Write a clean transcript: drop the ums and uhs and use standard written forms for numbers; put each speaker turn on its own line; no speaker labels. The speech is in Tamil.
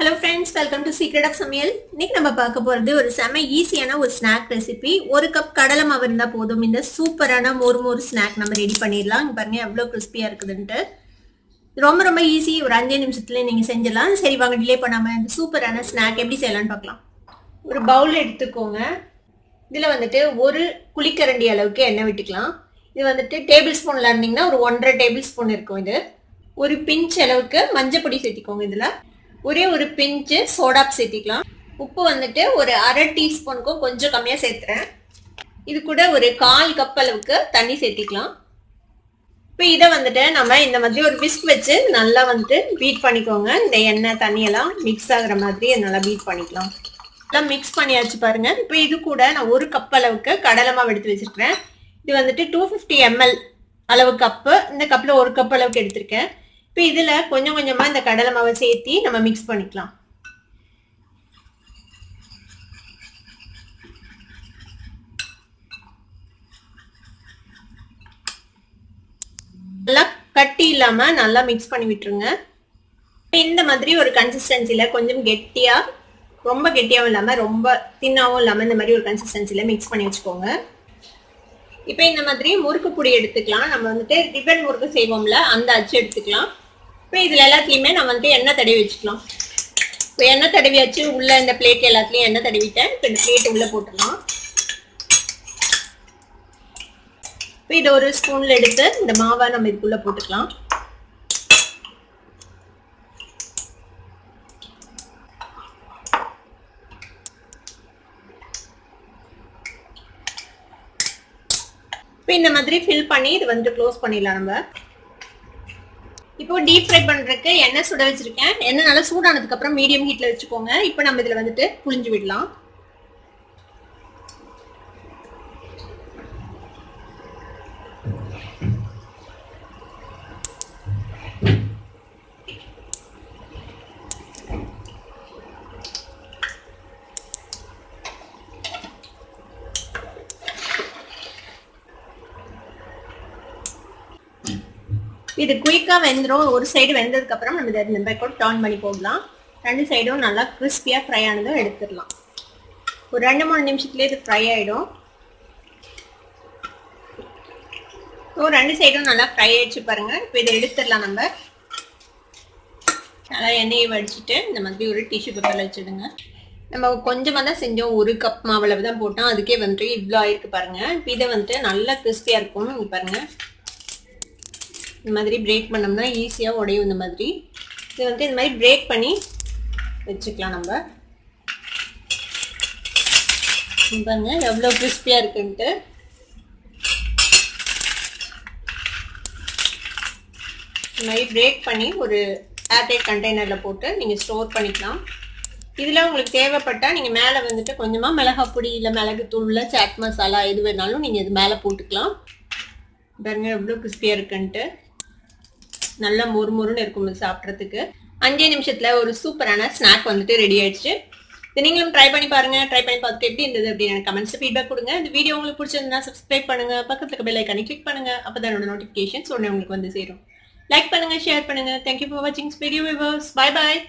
Hello friends, welcome to Secret of Samayal. இன்னைக்கு நம்ம பார்க்க போறது ஒரு செம ஈஸியான ஒரு ஸ்நாக் ரெசிபி. ஒரு கப் கடலை மாவு இருந்தா போதும் இந்த சூப்பரான மொறு ஸ்நாக் நம்ம ரெடி பண்ணிடலாம். பாருங்க எவ்வளவு கிறிஸ்பியா இருக்குதுன்ட்டு. ரொம்ப ஈஸி, ஒரு 5 நிமிஷத்துல நீங்க செஞ்சிடலாம். சரி வாங்க டிலே பண்ணாம இந்த சூப்பரான ஸ்நாக் எப்படி செய்யலாம்னு பார்க்கலாம். ஒரு பவுல் எடுத்துக்கோங்க. இதுல வந்துட்டு ஒரு குழிக்கரண்டி அளவுக்கு எண்ணெய் விட்டுக்கலாம். இது வந்துட்டு டேபிள் ஸ்பூன்ல இருந்தீங்கன்னா ஒரு 1.5 டேபிள் ஸ்பூன் இருக்கும். இது ஒரு பிஞ்ச் அளவுக்கு மஞ்சள் பொடி சேர்த்திக்கோங்க. இதுல ஒரே ஒரு பிஞ்சு சோடா சேர்த்திக்கலாம். உப்பு வந்துட்டு ஒரு 1/2 டீஸ்பூனுக்கும் கொஞ்சம் கம்மியா சேர்த்துறேன். இது கூட ஒரு 1/4 கப் அளவுக்கு தண்ணி சேர்த்திக்கலாம். இப்போ இதை வந்துட்டு நம்ம இந்த மாதிரி ஒரு விஸ்க் வச்சு நல்லா வந்துட்டு பீட் பண்ணிக்கோங்க. இந்த எண்ணெய் தண்ணியெல்லாம் மிக்ஸ் ஆகுற மாதிரி நல்லா பீட் பண்ணிக்கலாம். நல்லா மிக்ஸ் பண்ணியாச்சு பாருங்க. இப்போ இது கூட நான் 1 கப் அளவுக்கு கடலை மாவு எடுத்து வச்சிருக்கேன். இது வந்துட்டு 250 ml அளவு கப்பு. இந்த கப்ல 1 கப் அளவுக்கு எடுத்திருக்கேன். இப்போ இதுல கொஞ்சம் கொஞ்சமா இந்த கடலை மாவை சேர்த்தி நம்ம மிக்ஸ் பண்ணிக்கலாம். நல்லா கட்டி இல்லாம நல்லா மிக்ஸ் பண்ணி விட்டுருங்க. இந்த மாதிரி ஒரு கன்சிஸ்டன்சில கொஞ்சம் கெட்டியா, ரொம்ப கெட்டியாவும் இல்லாம ரொம்ப தின்னாவும் இல்லாம இந்த மாதிரி ஒரு கன்சிஸ்டன்சில மிக்ஸ் பண்ணி வச்சுக்கோங்க. இப்போ இந்த மாதிரி முறுக்கு பொடி எடுத்துக்கலாம். நம்ம வந்துட்டு ரிப்பன் முறுக்கு செய்வோம்ல, அந்த அச்சு எடுத்துக்கலாம். இப்போ இதுல எல்லாத்துலயுமே நம்ம வந்துட்டு எண்ணெய் தடவி வச்சுக்கலாம். இப்போ எண்ணெய் தடவியாச்சு. உள்ள இந்த பிளேட் எல்லாத்துலயும் எண்ணெய் தடவிட்டேன். இப்போ இந்த பிளேட் உள்ள போட்டுடலாம். இப்போ இதை ஒரு ஸ்பூன்ல எடுத்து இந்த மாவை நம்ம இதுக்குள்ள போட்டுக்கலாம். இப்போ இந்த மாதிரி ஃபில் பண்ணி இது வந்து க்ளோஸ் பண்ணிடலாம். நம்ம இப்போ டீப் ஃப்ரை பண்றதுக்கு எண்ணெய் சுட வச்சிருக்கேன். எண்ணெய் நல்லா சூடானதுக்கு அப்புறம் மீடியம் ஹீட்ல வச்சுக்கோங்க. இப்போ நம்ம இதுல வந்துட்டு புளிஞ்சு விடலாம். இது குயிக்கா வெந்துடும். ஒரு சைடு வெந்ததுக்கு அப்புறம் நம்ம இதை இந்த பக்கம் டர்ன் பண்ணி போடலாம். 2 சைடும் நல்லா கிறிஸ்பியா ஃப்ரை ஆனதும் எடுத்துடலாம். ஒரு 2-3 நிமிஷத்துலேயே இது ஃப்ரை ஆயிடும். ஸோ 2 சைடும் நல்லா ஃப்ரை ஆயிடுச்சு பாருங்க. இப்போ இதை எடுத்துடலாம். நம்ம நல்லா எண்ணெயை வடிச்சிட்டு இந்த மாதிரி ஒரு டிஷ்யூ பேப்பர்ல வச்சுடுங்க. நம்ம கொஞ்சமாக தான் செஞ்சோம். 1 கப் மாவுளவு தான் போட்டோம். அதுக்கே வந்துட்டு இவ்வளோ ஆயிருக்கு பாருங்க. இப்போ இதை வந்துட்டு நல்லா கிறிஸ்பியா இருக்கும். இங்க பாருங்க, இந்த மாதிரி பிரேக் பண்ணோம்னா ஈஸியாக உடையும். இந்த மாதிரி இது வந்து இந்த மாதிரி பிரேக் பண்ணி வச்சுக்கலாம். நம்ம பாருங்க எவ்வளோ கிறிஸ்பியாக இருக்குன்ட்டு. இந்த மாதிரி பிரேக் பண்ணி ஒரு ஏர்டைட் கண்டெய்னரில் போட்டு நீங்கள் ஸ்டோர் பண்ணிக்கலாம். இதில் உங்களுக்கு தேவைப்பட்டால் நீங்கள் மேலே வந்துட்டு கொஞ்சமாக மிளகாய் பொடி இல்லை மிளகுத்தூள் இல்லை சாட் மசாலா எது வேணாலும் நீங்கள் இது மேலே போட்டுக்கலாம். பாருங்க எவ்வளோ கிறிஸ்பியாக இருக்குன்ட்டு. நல்லா மொறுன்னு இருக்கும் சாப்பிட்றதுக்கு. 5 நிமிஷத்துல ஒரு சூப்பரான ஸ்நாக் வந்துட்டு ரெடி ஆயிடுச்சு. இது நீங்களும் ட்ரை பண்ணி பாருங்க. ட்ரை பண்ணி பார்த்துட்டு எப்படி இருந்தது அப்படின்னு கமெண்ட்ஸ் ஃபீட்பேக் கொடுங்க. இந்த வீடியோ உங்களுக்கு பிடிச்சிருந்தா சப்ஸ்கிரைப் பண்ணுங்க. பக்கத்துல இருக்க பெல் ஐகானை கிளிக் பண்ணுங்க. அப்பதான் என்னோட நோட்டிஃபிகேஷன்ஸ் உடனே உங்களுக்கு வந்து சேரும். லைக் பண்ணுங்க, ஷேர் பண்ணுங்க. தேங்க்யூ ஃபார் வாட்சிங் வீடியோ வியூவர்ஸ். Bye bye.